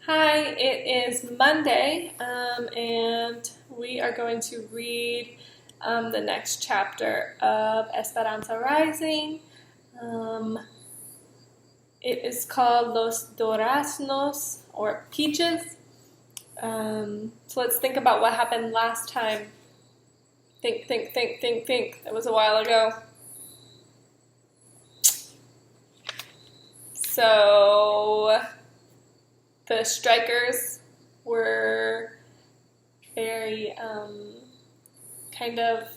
Hi, it is Monday, and we are going to read the next chapter of Esperanza Rising. It is called Los Duraznos, or Peaches. So let's think about what happened last time. Think. That was a while ago. So the strikers were very kind of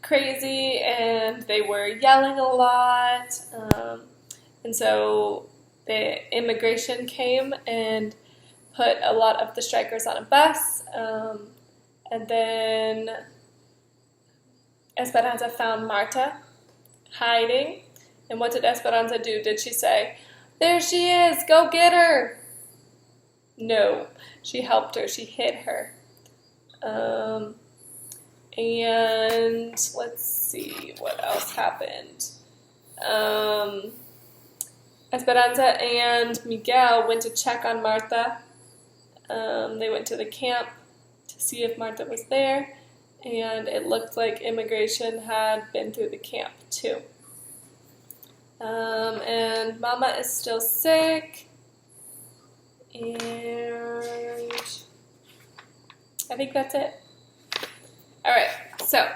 crazy, and they were yelling a lot. And so the immigration came and put a lot of the strikers on a bus. And then Esperanza found Marta hiding. And what did Esperanza do? Did she say, "There she is, go get her"? No, she helped her, she hid her. And let's see what else happened. Esperanza and Miguel went to check on Marta. They went to the camp to see if Marta was there, and it looked like immigration had been through the camp too. And Mama is still sick, and I think that's it. Alright, so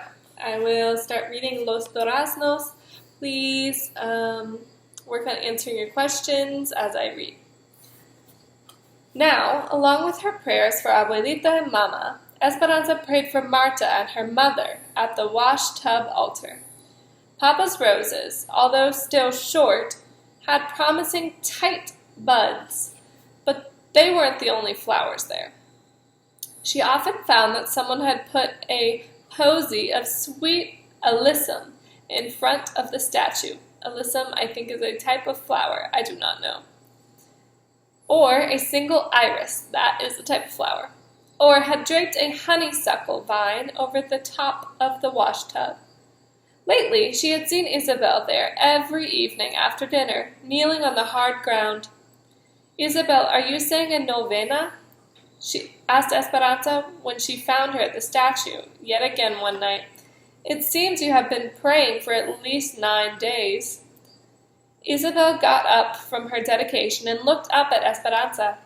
I will start reading Los Duraznos. Please work on answering your questions as I read. Now, along with her prayers for Abuelita and Mama, Esperanza prayed for Marta and her mother at the wash tub altar. Papa's roses, although still short, had promising tight buds, but they weren't the only flowers there. She often found that someone had put a posy of sweet alyssum in front of the statue. Alyssum, I think, is a type of flower. I do not know. Or a single iris, that is a type of flower. Or had draped a honeysuckle vine over the top of the wash tub. Lately, she had seen Isabel there every evening after dinner, kneeling on the hard ground. "Isabel, are you saying a novena?" she asked Esperanza when she found her at the statue, yet again one night. "It seems you have been praying for at least 9 days. Isabel got up from her dedication and looked up at Esperanza.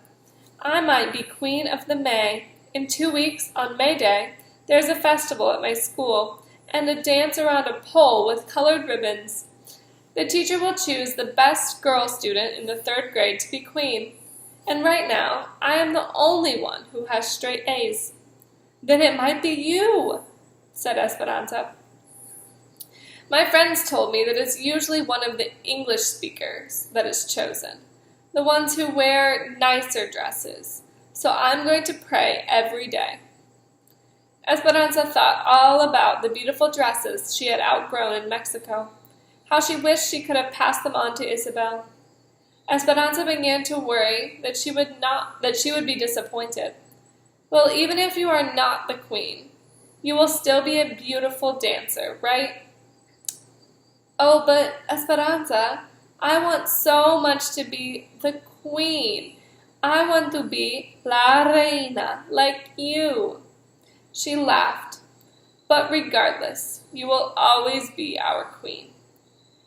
"I might be Queen of the May. In 2 weeks, on May Day, there's a festival at my school, and a dance around a pole with colored ribbons. The teacher will choose the best girl student in the 3rd grade to be queen. And right now, I am the only one who has straight A's." "Then it might be you," said Esperanza. "My friends told me that it's usually one of the English speakers that is chosen, the ones who wear nicer dresses. So I'm going to pray every day." Esperanza thought all about the beautiful dresses she had outgrown in Mexico, how she wished she could have passed them on to Isabel. Esperanza began to worry that she would be disappointed. "Well, even if you are not the queen, you will still be a beautiful dancer, right?" "Oh, but Esperanza, I want so much to be the queen. I want to be la reina, like you." She laughed. "But regardless, you will always be our queen."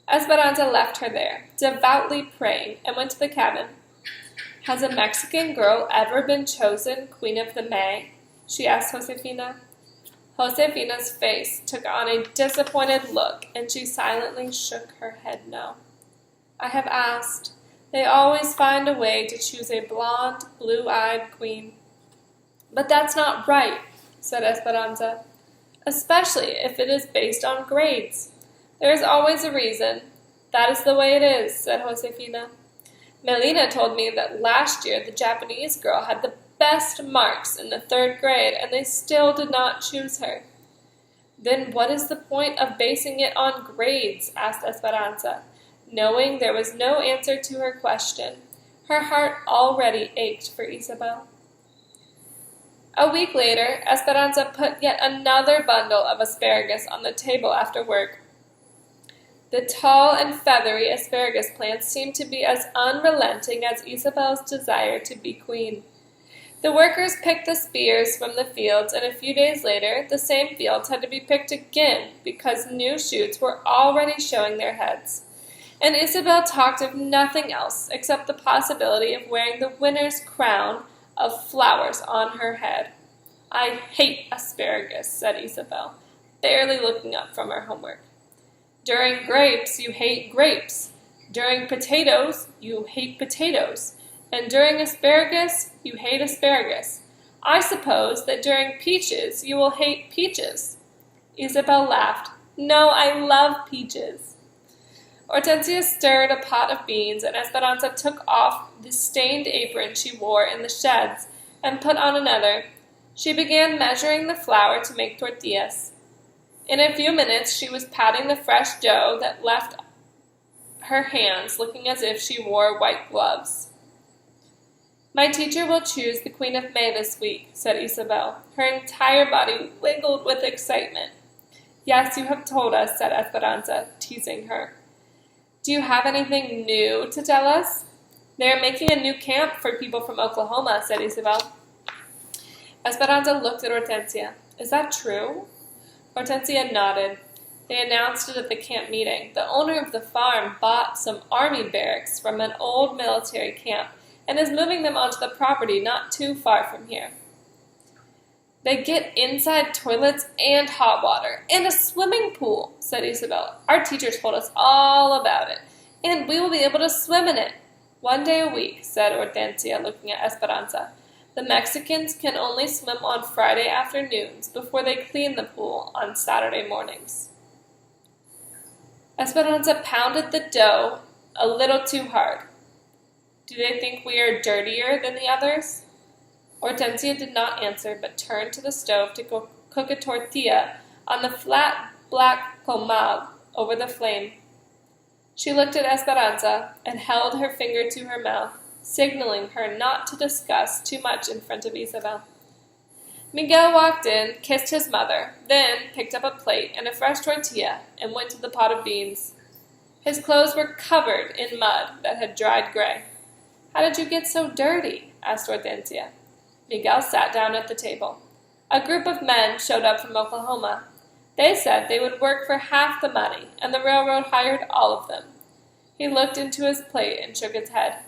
Esperanza left her there, devoutly praying, and went to the cabin. "Has a Mexican girl ever been chosen Queen of the May?" she asked Josefina. Josefina's face took on a disappointed look, and she silently shook her head no. "I have asked. They always find a way to choose a blonde, blue-eyed queen." "But that's not right," said Esperanza, "especially if it is based on grades. There is always a reason. That is the way it is," said Josefina. "Melina told me that last year the Japanese girl had the best marks in the 3rd grade, and they still did not choose her." "Then what is the point of basing it on grades?" asked Esperanza, knowing there was no answer to her question. Her heart already ached for Isabel. A week later, Esperanza put yet another bundle of asparagus on the table after work. The tall and feathery asparagus plants seemed to be as unrelenting as Isabel's desire to be queen. The workers picked the spears from the fields, and a few days later the same fields had to be picked again because new shoots were already showing their heads. And Isabel talked of nothing else except the possibility of wearing the winner's crown of flowers on her head. "I hate asparagus," said Isabel, barely looking up from her homework. "During grapes, you hate grapes. During potatoes, you hate potatoes. And during asparagus, you hate asparagus. I suppose that during peaches, you will hate peaches." Isabel laughed. "No, I love peaches." Hortensia stirred a pot of beans, and Esperanza took off the stained apron she wore in the sheds and put on another. She began measuring the flour to make tortillas. In a few minutes she was patting the fresh dough that left her hands looking as if she wore white gloves. "My teacher will choose the Queen of May this week," said Isabel. Her entire body wiggled with excitement. "Yes, you have told us," said Esperanza, teasing her. "Do you have anything new to tell us?" "They are making a new camp for people from Oklahoma," said Isabel. Esperanza looked at Hortensia. "Is that true?" Hortensia nodded. They announced it at the camp meeting. The owner of the farm bought some army barracks from an old military camp and is moving them onto the property not too far from here. "They get inside toilets and hot water and a swimming pool," said Isabel. "Our teacher told us all about it, and we will be able to swim in it." "1 day a week," said Hortensia, looking at Esperanza. "The Mexicans can only swim on Friday afternoons before they clean the pool on Saturday mornings." Esperanza pounded the dough a little too hard. "Do they think we are dirtier than the others?" Hortensia did not answer, but turned to the stove to cook a tortilla on the flat black comal over the flame. She looked at Esperanza and held her finger to her mouth, signaling her not to discuss too much in front of Isabel. Miguel walked in, kissed his mother, then picked up a plate and a fresh tortilla and went to the pot of beans. His clothes were covered in mud that had dried gray. "How did you get so dirty?" asked Hortensia. Miguel sat down at the table. "A group of men showed up from Oklahoma. They said they would work for half the money, and the railroad hired all of them." He looked into his plate and shook his head.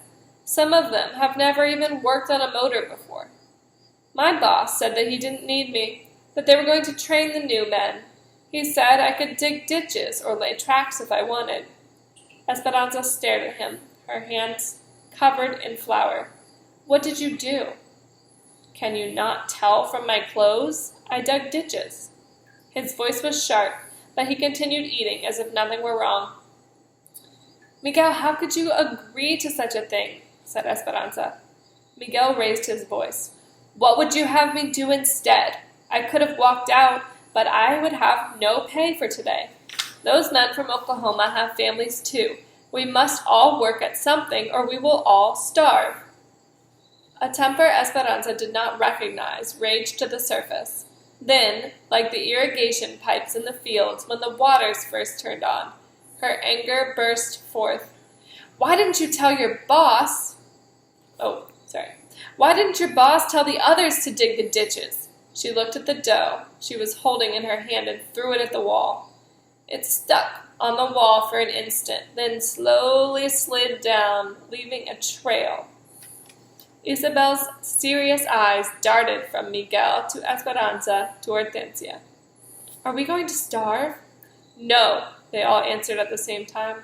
"Some of them have never even worked on a motor before. My boss said that he didn't need me, that they were going to train the new men. He said I could dig ditches or lay tracks if I wanted." Esperanza stared at him, her hands covered in flour. "What did you do?" "Can you not tell from my clothes? I dug ditches." His voice was sharp, but he continued eating as if nothing were wrong. "Miguel, how could you agree to such a thing?" said Esperanza. Miguel raised his voice. "What would you have me do instead? I could have walked out, but I would have no pay for today. Those men from Oklahoma have families too. We must all work at something, or we will all starve." A temper Esperanza did not recognize raged to the surface. Then, like the irrigation pipes in the fields when the waters first turned on, her anger burst forth. Why didn't your boss tell the others to dig the ditches?" She looked at the dough she was holding in her hand and threw it at the wall. It stuck on the wall for an instant, then slowly slid down, leaving a trail. Isabel's serious eyes darted from Miguel to Esperanza to Hortensia. "Are we going to starve?" "No," they all answered at the same time.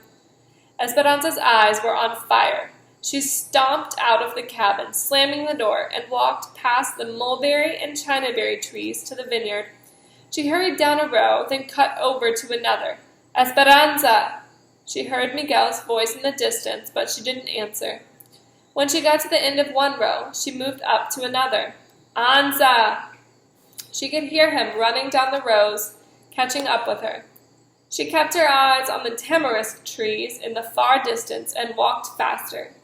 Esperanza's eyes were on fire. She stomped out of the cabin, slamming the door, and walked past the mulberry and chinaberry trees to the vineyard. She hurried down a row, then cut over to another. "Esperanza!" She heard Miguel's voice in the distance, but she didn't answer. When she got to the end of one row, she moved up to another. "Anza!" She could hear him running down the rows, catching up with her. She kept her eyes on the tamarisk trees in the far distance and walked faster.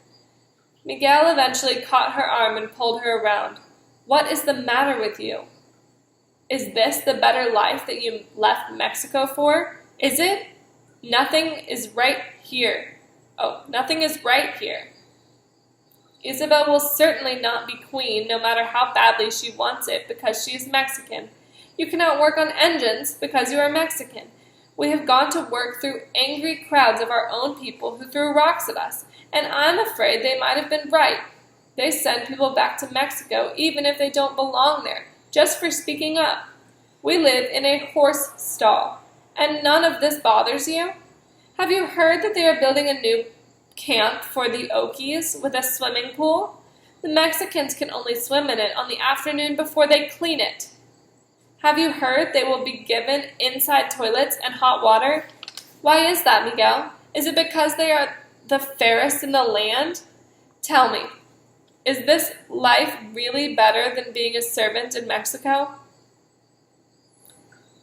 Miguel eventually caught her arm and pulled her around. "What is the matter with you? Is this the better life that you left Mexico for? Is it? Nothing is right here. Oh, nothing is right here. Isabel will certainly not be queen, no matter how badly she wants it, because she is Mexican. You cannot work on engines because you are Mexican. We have gone to work through angry crowds of our own people who threw rocks at us, and I'm afraid they might have been right. They send people back to Mexico even if they don't belong there, just for speaking up. We live in a horse stall, and none of this bothers you? Have you heard that they are building a new camp for the Okies with a swimming pool? The Mexicans can only swim in it on the afternoon before they clean it. Have you heard they will be given inside toilets and hot water? Why is that, Miguel? Is it because they are the fairest in the land? Tell me, is this life really better than being a servant in Mexico?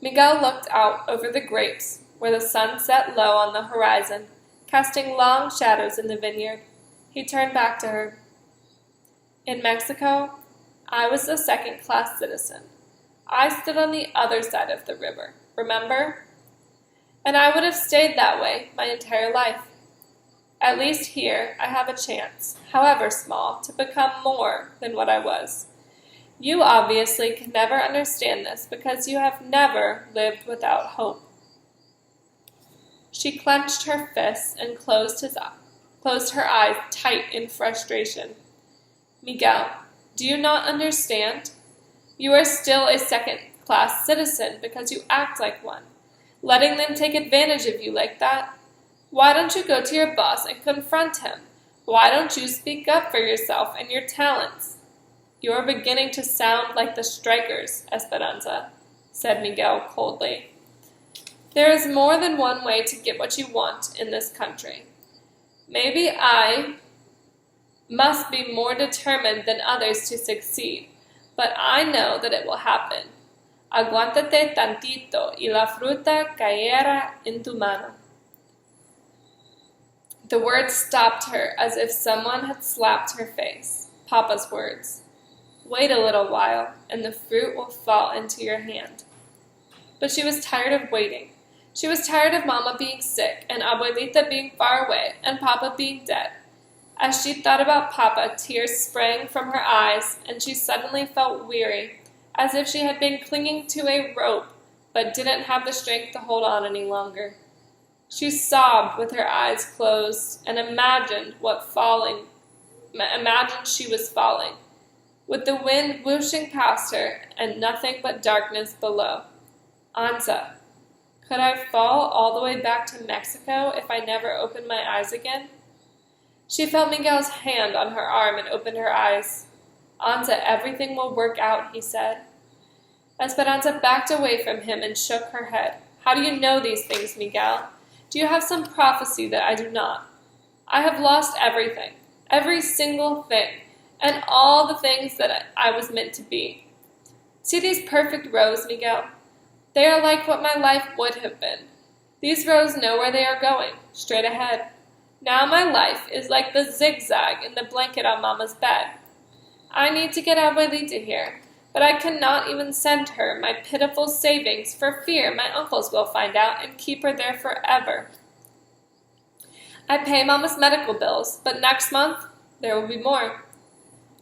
Miguel looked out over the grapes, where the sun set low on the horizon, casting long shadows in the vineyard. He turned back to her. In Mexico, I was a second-class citizen. I stood on the other side of the river, remember? And I would have stayed that way my entire life. At least here I have a chance, however small, to become more than what I was. You obviously can never understand this because you have never lived without hope. She clenched her fists and closed her eyes tight in frustration. Miguel, do you not understand? You are still a second-class citizen because you act like one. Letting them take advantage of you like that? Why don't you go to your boss and confront him? Why don't you speak up for yourself and your talents? You are beginning to sound like the strikers, Esperanza, said Miguel coldly. There is more than one way to get what you want in this country. Maybe I must be more determined than others to succeed, but I know that it will happen. Aguántate tantito y la fruta caerá en tu mano. The words stopped her as if someone had slapped her face. Papa's words. Wait a little while, and the fruit will fall into your hand. But she was tired of waiting. She was tired of Mama being sick, and Abuelita being far away, and Papa being dead. As she thought about Papa, tears sprang from her eyes, and she suddenly felt weary, as if she had been clinging to a rope, but didn't have the strength to hold on any longer. She sobbed with her eyes closed, and imagined she was falling, with the wind whooshing past her, and nothing but darkness below. Anza, could I fall all the way back to Mexico if I never opened my eyes again? She felt Miguel's hand on her arm and opened her eyes. Anza, everything will work out, he said. Esperanza backed away from him and shook her head. How do you know these things, Miguel? Do you have some prophecy that I do not? I have lost everything, every single thing, and all the things that I was meant to be. See these perfect rows, Miguel? They are like what my life would have been. These rows know where they are going, straight ahead. Now my life is like the zigzag in the blanket on Mama's bed. I need to get Abuelita here, but I cannot even send her my pitiful savings for fear my uncles will find out and keep her there forever. I pay Mama's medical bills, but next month there will be more.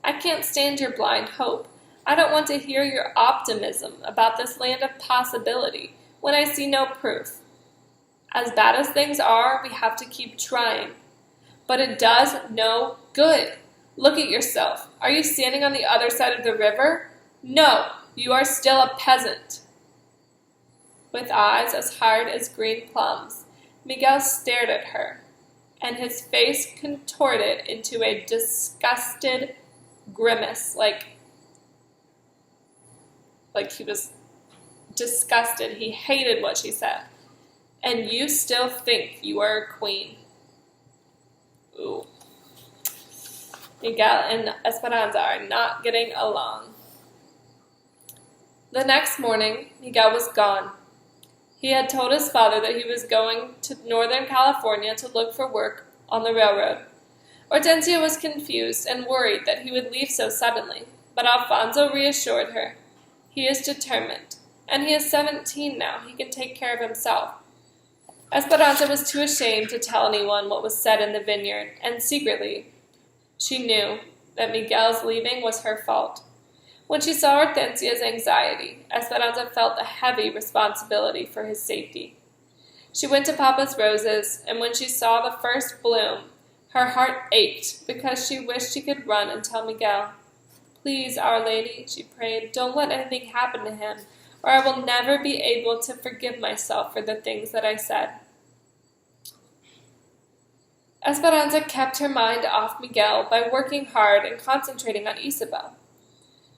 I can't stand your blind hope. I don't want to hear your optimism about this land of possibility when I see no proof. As bad as things are, we have to keep trying. But it does no good. Look at yourself. Are you standing on the other side of the river? No, you are still a peasant. With eyes as hard as green plums, Miguel stared at her, and his face contorted into a disgusted grimace, like he was disgusted. He hated what she said. And you still think you are a queen. Ooh. Miguel and Esperanza are not getting along. The next morning, Miguel was gone. He had told his father that he was going to Northern California to look for work on the railroad. Hortensia was confused and worried that he would leave so suddenly, but Alfonso reassured her. He is determined, and he is 17 now. He can take care of himself. Esperanza was too ashamed to tell anyone what was said in the vineyard, and secretly, she knew that Miguel's leaving was her fault. When she saw Hortensia's anxiety, Esperanza felt a heavy responsibility for his safety. She went to Papa's roses, and when she saw the first bloom, her heart ached because she wished she could run and tell Miguel. "Please, Our Lady," she prayed, "don't let anything happen to him, or I will never be able to forgive myself for the things that I said." Esperanza kept her mind off Miguel by working hard and concentrating on Isabel.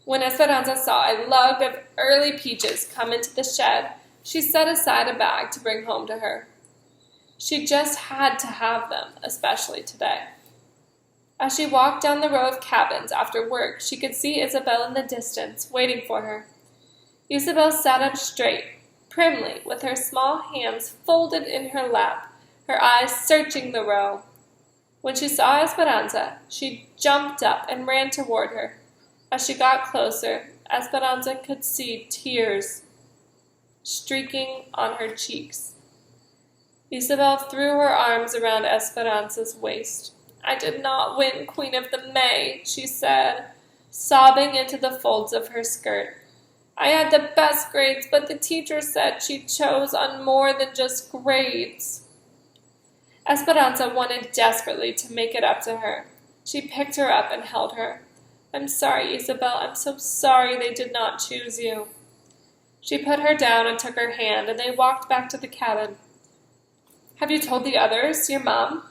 When Esperanza saw a lug of early peaches come into the shed, she set aside a bag to bring home to her. She just had to have them, especially today. As she walked down the row of cabins after work, she could see Isabel in the distance, waiting for her. Isabel sat up straight, primly, with her small hands folded in her lap, her eyes searching the row. When she saw Esperanza, she jumped up and ran toward her. As she got closer, Esperanza could see tears streaking on her cheeks. Isabel threw her arms around Esperanza's waist. "I did not win Queen of the May," she said, sobbing into the folds of her skirt. "I had the best grades, but the teacher said she chose on more than just grades." Esperanza wanted desperately to make it up to her. She picked her up and held her. "I'm sorry, Isabel. I'm so sorry they did not choose you." She put her down and took her hand, and they walked back to the cabin. "Have you told the others, your mom?"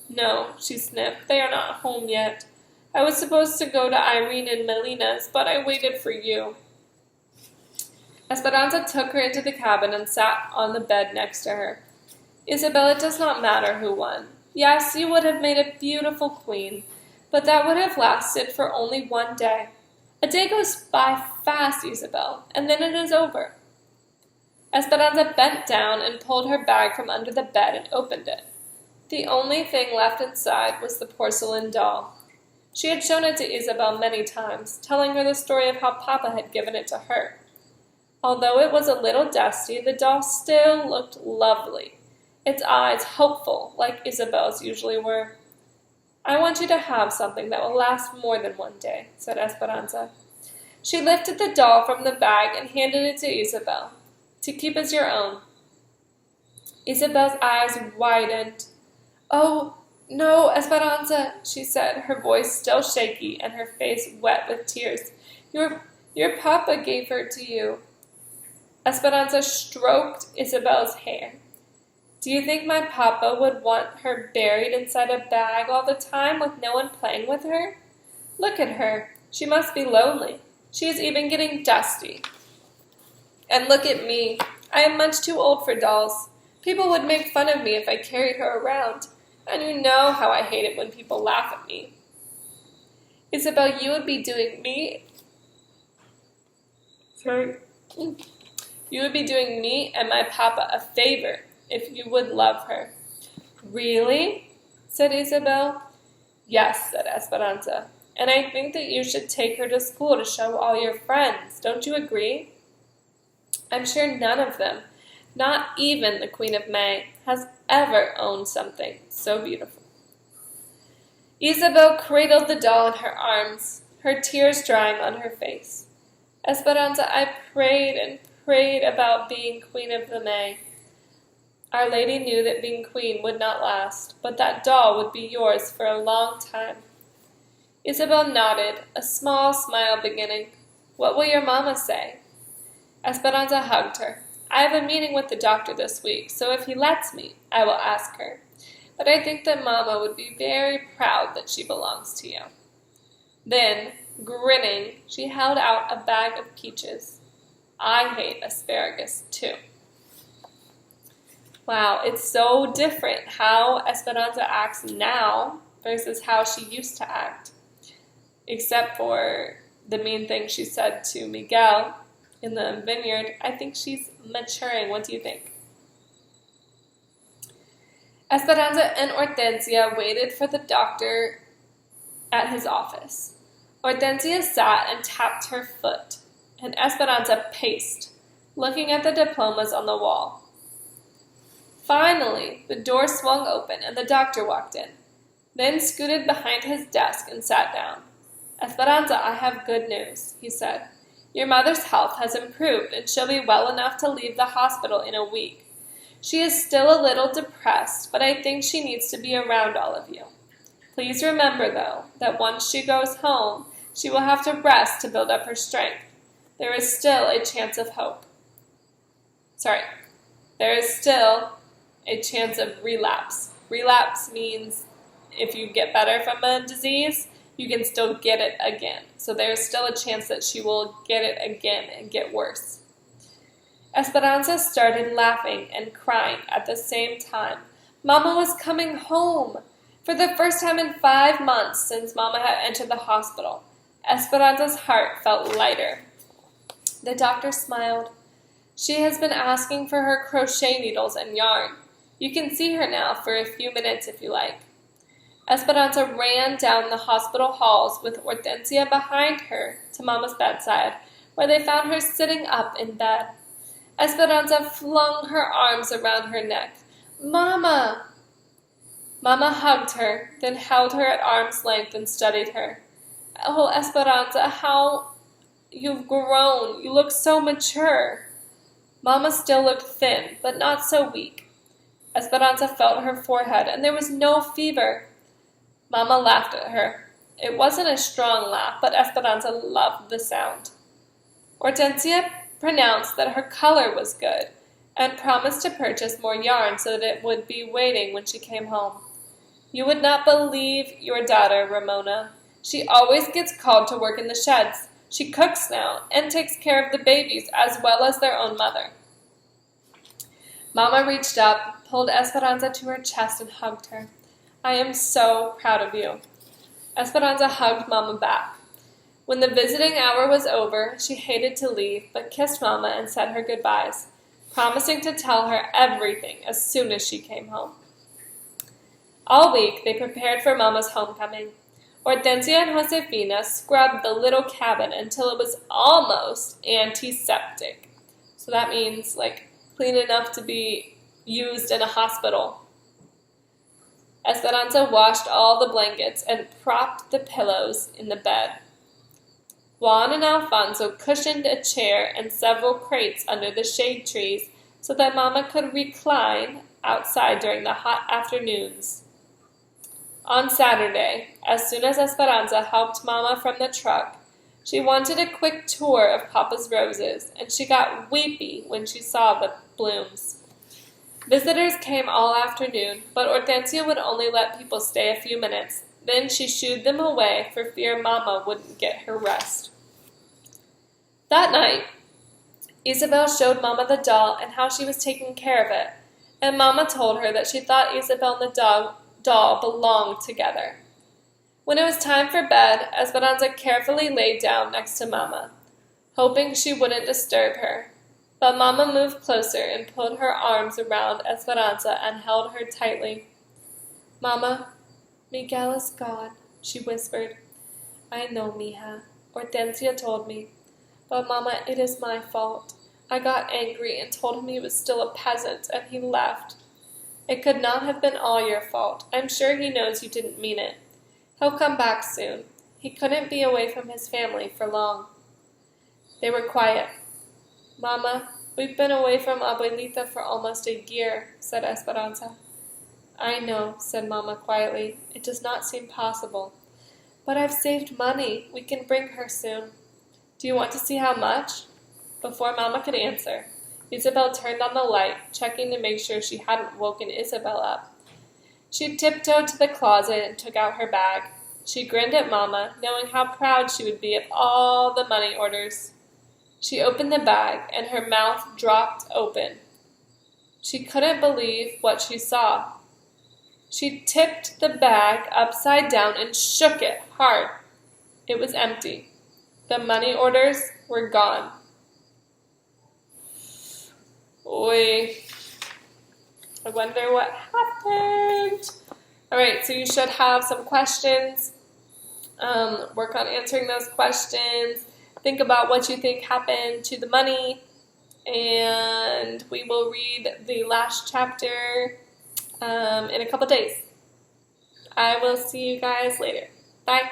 "No," she sniffed. "They are not home yet. I was supposed to go to Irene and Melina's, but I waited for you." Esperanza took her into the cabin and sat on the bed next to her. "Isabel, it does not matter who won. Yes, you would have made a beautiful queen, but that would have lasted for only one day. A day goes by fast, Isabel, and then it is over." Esperanza bent down and pulled her bag from under the bed and opened it. The only thing left inside was the porcelain doll. She had shown it to Isabel many times, telling her the story of how Papa had given it to her. Although it was a little dusty, the doll still looked lovely, its eyes hopeful like Isabel's usually were. "I want you to have something that will last more than one day," said Esperanza. She lifted the doll from the bag and handed it to Isabel, "to keep as your own." Isabel's eyes widened. "Oh, no, Esperanza," she said, her voice still shaky and her face wet with tears. Your Papa gave her to you." Esperanza stroked Isabel's hair. "Do you think my Papa would want her buried inside a bag all the time with no one playing with her? Look at her. She must be lonely. She is even getting dusty. And look at me. I am much too old for dolls. People would make fun of me if I carried her around. And you know how I hate it when people laugh at me. Isabel, you would be doing me and my Papa a favor if you would love her." "Really?" said Isabel. "Yes," said Esperanza. "And I think that you should take her to school to show all your friends. Don't you agree? I'm sure none of them, not even the Queen of May, has ever owned something so beautiful." Isabel cradled the doll in her arms, her tears drying on her face. "Esperanza, I prayed and prayed about being Queen of the May. Our Lady knew that being queen would not last, but that doll would be yours for a long time." Isabel nodded, a small smile beginning. "What will your mama say?" Esperanza hugged her. "I have a meeting with the doctor this week, so if he lets me, I will ask her. But I think that Mama would be very proud that she belongs to you." Then, grinning, she held out a bag of peaches. "I hate asparagus, too." Wow, it's so different how Esperanza acts now versus how she used to act. Except for the mean thing she said to Miguel in the vineyard. I think she's maturing. What do you think? Esperanza and Hortensia waited for the doctor at his office. Hortensia sat and tapped her foot, and Esperanza paced, looking at the diplomas on the wall. Finally, the door swung open and the doctor walked in, then scooted behind his desk and sat down. Esperanza, I have good news, he said. Your mother's health has improved and she'll be well enough to leave the hospital in a week. She is still a little depressed, but I think she needs to be around all of you. Please remember, though, that once she goes home, she will have to rest to build up her strength. There is still a chance of hope. There is still a chance of relapse. Relapse means if you get better from a disease, you can still get it again. So there's still a chance that she will get it again and get worse. Esperanza started laughing and crying at the same time. Mama was coming home. For the first time in 5 months since Mama had entered the hospital, Esperanza's heart felt lighter. The doctor smiled. She has been asking for her crochet needles and yarn. You can see her now for a few minutes if you like. Esperanza ran down the hospital halls with Hortensia behind her to Mama's bedside, where they found her sitting up in bed. Esperanza flung her arms around her neck. Mama! Mama hugged her, then held her at arm's length and studied her. Oh, Esperanza, how you've grown. You look so mature. Mama still looked thin, but not so weak. Esperanza felt her forehead, and there was no fever. Mama laughed at her. It wasn't a strong laugh, but Esperanza loved the sound. Hortensia pronounced that her color was good, and promised to purchase more yarn so that it would be waiting when she came home. You would not believe your daughter, Ramona. She always gets called to work in the sheds. She cooks now, and takes care of the babies as well as their own mother. Mama reached up, pulled Esperanza to her chest, and hugged her. I am so proud of you. Esperanza hugged Mama back. When the visiting hour was over, she hated to leave, but kissed Mama and said her goodbyes, promising to tell her everything as soon as she came home. All week, they prepared for Mama's homecoming. Hortensia and Josefina scrubbed the little cabin until it was almost antiseptic. So that means, clean enough to be used in a hospital. Esperanza washed all the blankets and propped the pillows in the bed. Juan and Alfonso cushioned a chair and several crates under the shade trees so that Mama could recline outside during the hot afternoons. On Saturday, as soon as Esperanza helped Mama from the truck, she wanted a quick tour of Papa's roses, and she got weepy when she saw the blooms. Visitors came all afternoon, but Hortensia would only let people stay a few minutes. Then she shooed them away for fear Mama wouldn't get her rest. That night, Isabel showed Mama the doll and how she was taking care of it, and Mama told her that she thought Isabel and the doll belonged together. When it was time for bed, Esperanza carefully laid down next to Mama, hoping she wouldn't disturb her. But Mama moved closer and put her arms around Esperanza and held her tightly. Mama, Miguel is gone, she whispered. I know, mija. Hortensia told me. But Mama, it is my fault. I got angry and told him he was still a peasant, and he left. It could not have been all your fault. I'm sure he knows you didn't mean it. He'll come back soon. He couldn't be away from his family for long. They were quiet. Mama, we've been away from Abuelita for almost a year, said Esperanza. I know, said Mama quietly. It does not seem possible. But I've saved money. We can bring her soon. Do you want to see how much? Before Mama could answer, Isabel turned on the light, checking to make sure she hadn't woken Isabel up. She tiptoed to the closet and took out her bag. She grinned at Mama, knowing how proud she would be of all the money orders. She opened the bag, and her mouth dropped open. She couldn't believe what she saw. She tipped the bag upside down and shook it hard. It was empty. The money orders were gone. Oy. I wonder what happened. Alright, so you should have some questions. Work on answering those questions. Think about what you think happened to the money. and we will read the last chapter in a couple days. I will see you guys later. Bye.